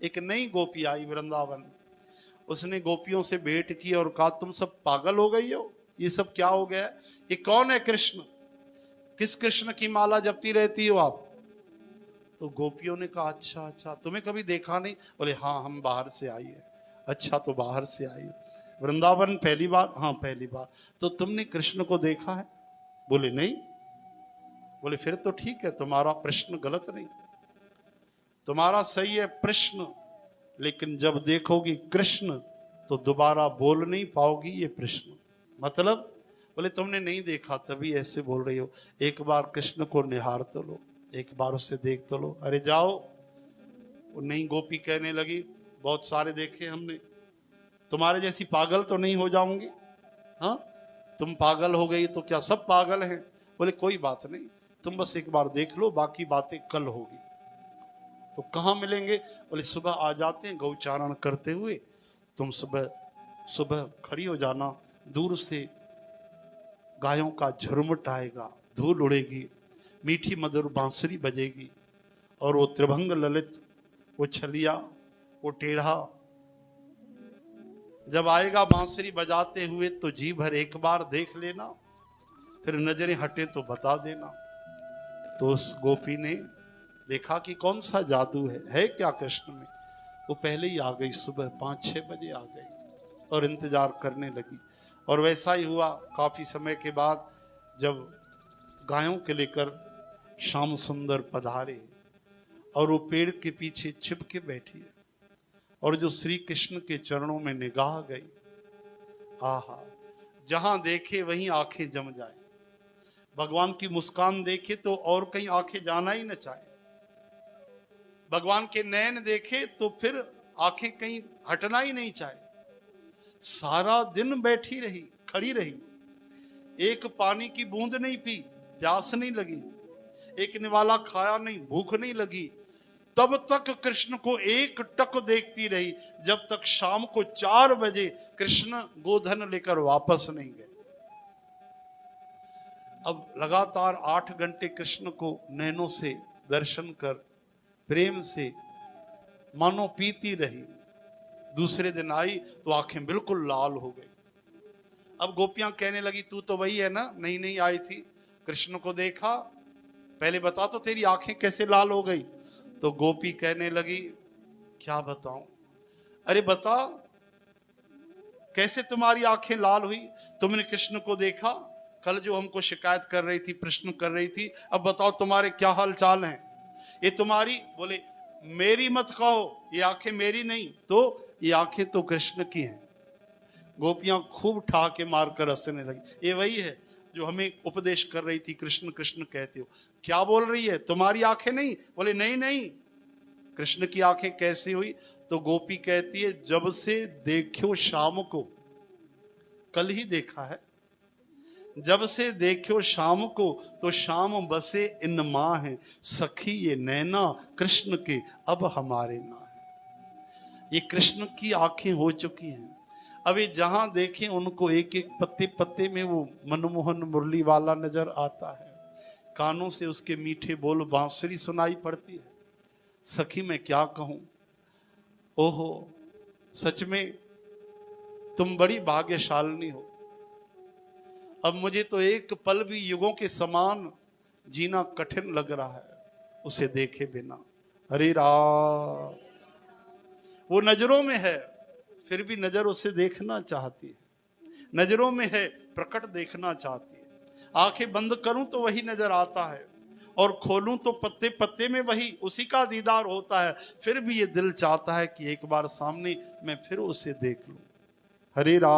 एक नई गोपी आई वृंदावन, उसने गोपियों से भेंट की और कहा तुम सब पागल हो गई हो, ये सब क्या हो गया? ये कौन है कृष्ण? किस कृष्ण की माला जपती रहती हो आप? तो गोपियों ने कहा अच्छा अच्छा, तुम्हें कभी देखा नहीं? बोले हाँ, हम बाहर से आई है। अच्छा, तो बाहर से आई हो, वृंदावन पहली बार? हाँ पहली बार। तो तुमने कृष्ण को देखा है? बोले नहीं। बोले फिर तो ठीक है, तुम्हारा प्रश्न गलत नहीं, तुम्हारा सही है प्रश्न, लेकिन जब देखोगी कृष्ण तो दोबारा बोल नहीं पाओगी ये प्रश्न। मतलब? बोले तुमने नहीं देखा तभी ऐसे बोल रही हो, एक बार कृष्ण को निहार तो लो, एक बार उससे देख तो लो। अरे जाओ। वो नई गोपी कहने लगी बहुत सारे देखे हमने, तुम्हारे जैसी पागल तो नहीं हो जाऊंगी? हाँ, तुम पागल हो गई तो क्या सब पागल हैं? बोले कोई बात नहीं, तुम बस एक बार देख लो, बाकी बातें कल होगी। तो कहाँ मिलेंगे? बोले सुबह आ जाते हैं गौचारण करते हुए, तुम सुबह सुबह खड़ी हो जाना, दूर से गायों का झुरमुट आएगा, धूल उड़ेगी, मीठी मधुर बांसुरी बजेगी, और वो त्रिभंग ललित, वो छलिया, वो टेढ़ा जब आएगा बांसुरी बजाते हुए तो जी भर एक बार देख लेना, फिर नजरें हटे तो बता देना। तो उस गोपी ने देखा कि कौन सा जादू है क्या कृष्ण में। वो पहले ही आ गई, सुबह 5-6 बजे आ गई और इंतजार करने लगी। और वैसा ही हुआ, काफी समय के बाद जब गायों के लेकर श्याम सुंदर पधारे और वो पेड़ के पीछे छिप के बैठी है, और जो श्री कृष्ण के चरणों में निगाह गई, आहा, जहां देखे वहीं आंखें जम जाए। भगवान की मुस्कान देखे तो और कहीं आंखें जाना ही न चाहे, भगवान के नयन देखे तो फिर आंखें कहीं हटना ही नहीं चाहे। सारा दिन बैठी रही, खड़ी रही, एक पानी की बूंद नहीं पी, प्यास नहीं लगी, एक निवाला खाया नहीं, भूख नहीं लगी, तब तक कृष्ण को एक टक देखती रही, जब तक शाम को 4 बजे कृष्ण गोधन लेकर वापस नहीं गए। अब लगातार 8 घंटे कृष्ण को नैनों से दर्शन कर प्रेम से मानो पीती रही। दूसरे दिन आई तो आंखें बिल्कुल लाल हो गई। अब गोपियां कहने लगी तू तो वही है ना, नहीं नहीं आई थी, कृष्ण को देखा, पहले बता तो तेरी आंखें कैसे लाल हो गई। तो गोपी कहने लगी क्या बताऊं? अरे बता, कैसे तुम्हारी आंखें लाल हुई? तुमने कृष्ण को देखा, कल जो हमको शिकायत कर रही थी, प्रश्न कर रही थी, अब बताओ तुम्हारे क्या हाल चाल हैं? ये तुम्हारी, बोले मेरी मत कहो, ये आंखें मेरी नहीं, तो ये आंखें तो कृष्ण की हैं। गोपियां खूब ठहाके मारकर हंसने लगी। ये वही है जो हमें उपदेश कर रही थी, कृष्ण कृष्ण कहते हो, क्या बोल रही है? तुम्हारी आंखें नहीं? बोले नहीं नहीं, कृष्ण की आंखें कैसी हुई? तो गोपी कहती है जब से देखो शाम को, कल ही देखा है, जब से देखो शाम को, तो शाम बसे इन माँ है, सखी ये नैना कृष्ण के अब हमारे ना है। ये कृष्ण की आंखें हो चुकी हैं। अभी जहां देखें उनको एक एक पत्ते पत्ते में वो मनमोहन मुरली वाला नजर आता है, कानों से उसके मीठे बोल बांसुरी सुनाई पड़ती है। सखी मैं क्या कहूं, ओहो सच में तुम बड़ी भाग्यशालिनी हो। अब मुझे तो एक पल भी युगों के समान जीना कठिन लग रहा है उसे देखे बिना। हरे राम, वो नजरों में है फिर भी नजर उसे देखना चाहती है, नजरों में है प्रकट देखना चाहती है। आंखें बंद करूं तो वही नजर आता है, और खोलूं तो पत्ते पत्ते में वही उसी का दीदार होता है। फिर भी ये दिल चाहता है कि एक बार सामने मैं फिर उसे देख लूं। हरे राम।